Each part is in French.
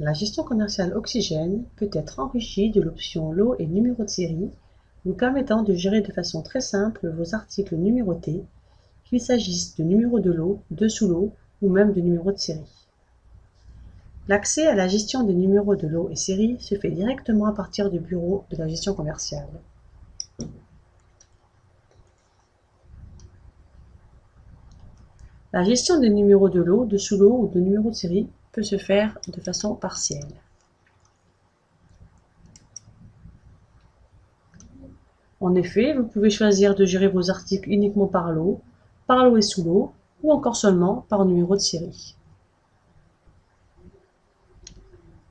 La gestion commerciale Oxygène peut être enrichie de l'option lot et numéro de série, vous permettant de gérer de façon très simple vos articles numérotés, qu'il s'agisse de numéros de lot, de sous-lot ou même de numéros de série. L'accès à la gestion des numéros de lot et série se fait directement à partir du bureau de la gestion commerciale. La gestion des numéros de lot, de sous-lot ou de numéros de série peut se faire de façon partielle. En effet, vous pouvez choisir de gérer vos articles uniquement par lot et sous-lot, ou encore seulement par numéro de série.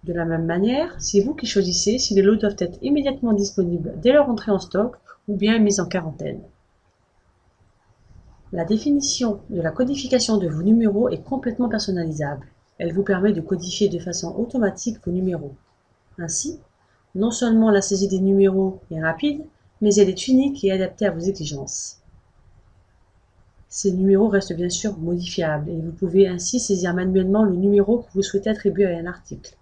De la même manière, c'est vous qui choisissez si les lots doivent être immédiatement disponibles dès leur entrée en stock ou bien mis en quarantaine. La définition de la codification de vos numéros est complètement personnalisable. Elle vous permet de codifier de façon automatique vos numéros. Ainsi, non seulement la saisie des numéros est rapide, mais elle est unique et adaptée à vos exigences. Ces numéros restent bien sûr modifiables et vous pouvez ainsi saisir manuellement le numéro que vous souhaitez attribuer à un article.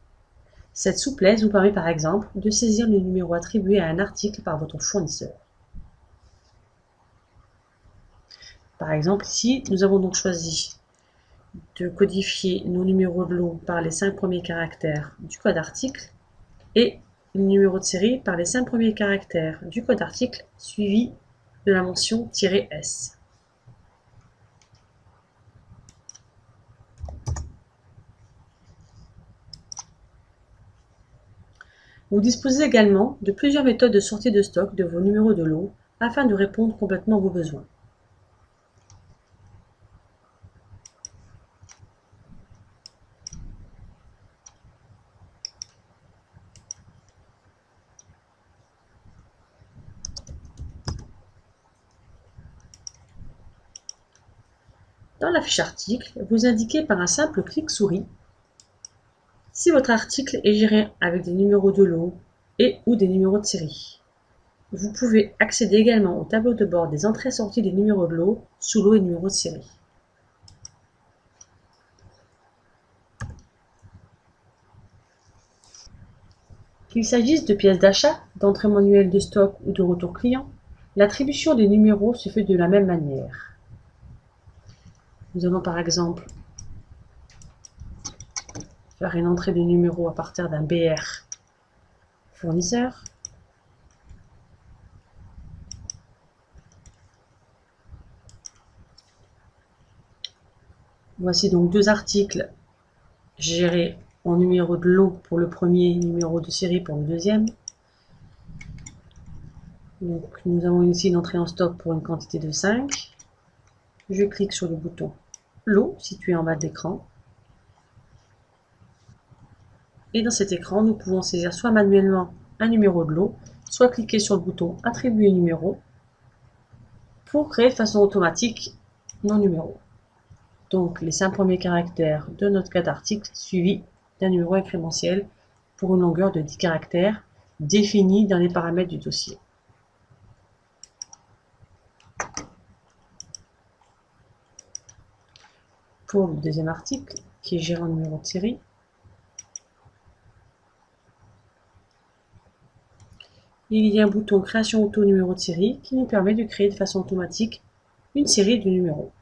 Cette souplesse vous permet par exemple de saisir le numéro attribué à un article par votre fournisseur. Par exemple, ici, nous avons donc choisi de codifier nos numéros de lot par les 5 premiers caractères du code article et le numéro de série par les 5 premiers caractères du code article suivi de la mention -S. Vous disposez également de plusieurs méthodes de sortie de stock de vos numéros de lot afin de répondre complètement à vos besoins. Dans la fiche article, vous indiquez par un simple clic souris si votre article est géré avec des numéros de lot et ou des numéros de série. Vous pouvez accéder également au tableau de bord des entrées-sorties des numéros de lot, sous-lot et numéros de série. Qu'il s'agisse de pièces d'achat, d'entrée manuelle de stock ou de retour client, l'attribution des numéros se fait de la même manière. Nous allons par exemple faire une entrée de numéro à partir d'un BR fournisseur. Voici donc deux articles gérés en numéro de lot pour le premier, numéro de série pour le deuxième. Donc nous avons ici une entrée en stock pour une quantité de 5. Je clique sur le bouton lot situé en bas de l'écran. Et dans cet écran, nous pouvons saisir soit manuellement un numéro de lot, soit cliquer sur le bouton attribuer numéro pour créer de façon automatique nos numéros. Donc les 5 premiers caractères de notre cas d'article suivis d'un numéro incrémentiel pour une longueur de 10 caractères définie dans les paramètres du dossier. Pour le deuxième article, qui est géré en numéro de série, il y a un bouton création auto numéro de série qui nous permet de créer de façon automatique une série de numéros.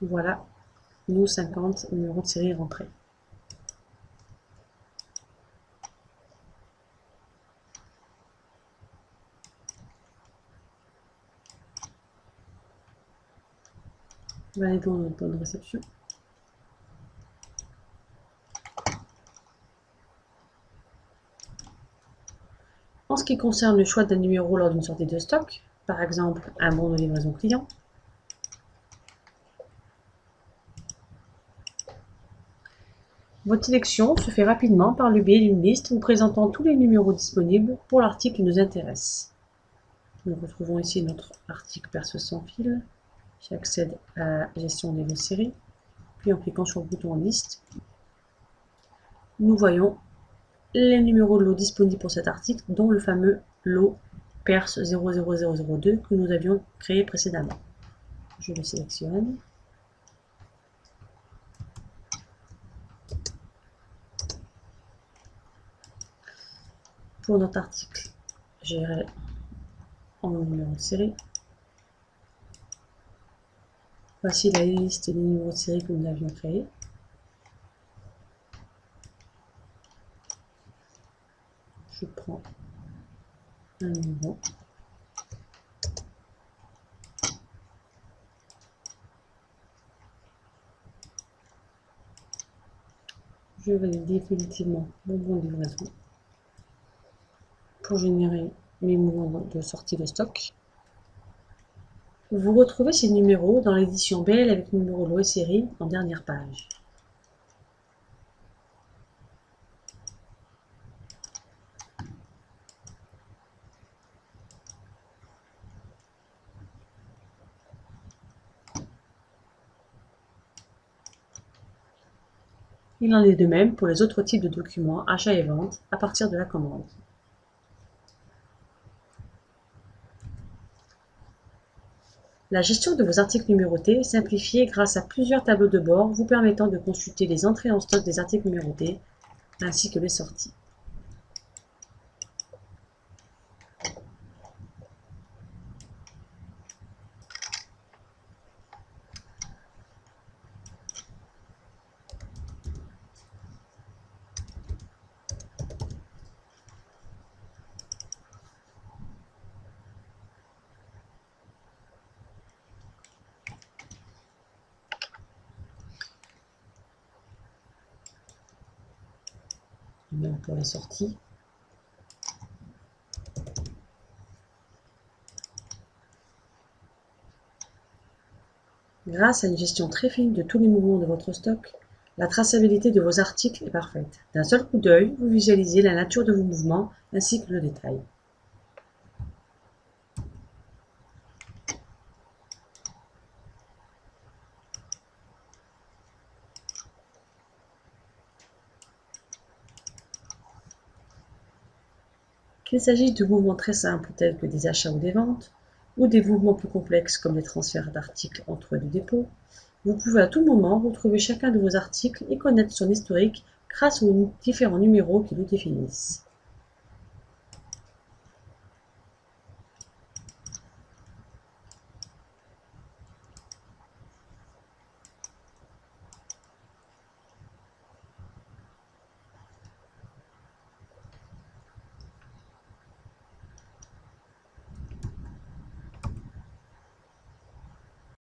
Voilà nos 50 numéros de série rentrés. Validons notre bonne réception. En ce qui concerne le choix d'un numéro lors d'une sortie de stock, par exemple un bon de livraison client, votre sélection se fait rapidement par le biais d'une liste vous présentant tous les numéros disponibles pour l'article qui nous intéresse. Nous retrouvons ici notre article perce sans fil. J'accède à la gestion des lots séries, puis en cliquant sur le bouton liste, nous voyons les numéros de lot disponibles pour cet article, dont le fameux lot perce 00002 que nous avions créé précédemment. Je le sélectionne. Pour notre article, j'irai en numéro de série. Voici la liste des numéros de série que nous avions créés. Je prends un numéro. Je valide définitivement mon bon de livraison pour générer mes mouvements de sortie de stock. Vous retrouvez ces numéros dans l'édition BL avec numéro lot et série en dernière page. Il en est de même pour les autres types de documents achat et vente à partir de la commande. La gestion de vos articles numérotés est simplifiée grâce à plusieurs tableaux de bord vous permettant de consulter les entrées en stock des articles numérotés ainsi que les sorties. Même pour les sorties. Grâce à une gestion très fine de tous les mouvements de votre stock, la traçabilité de vos articles est parfaite. D'un seul coup d'œil, vous visualisez la nature de vos mouvements ainsi que le détail. Qu'il s'agisse de mouvements très simples tels que des achats ou des ventes, ou des mouvements plus complexes comme les transferts d'articles entre deux dépôts, vous pouvez à tout moment retrouver chacun de vos articles et connaître son historique grâce aux différents numéros qui le définissent.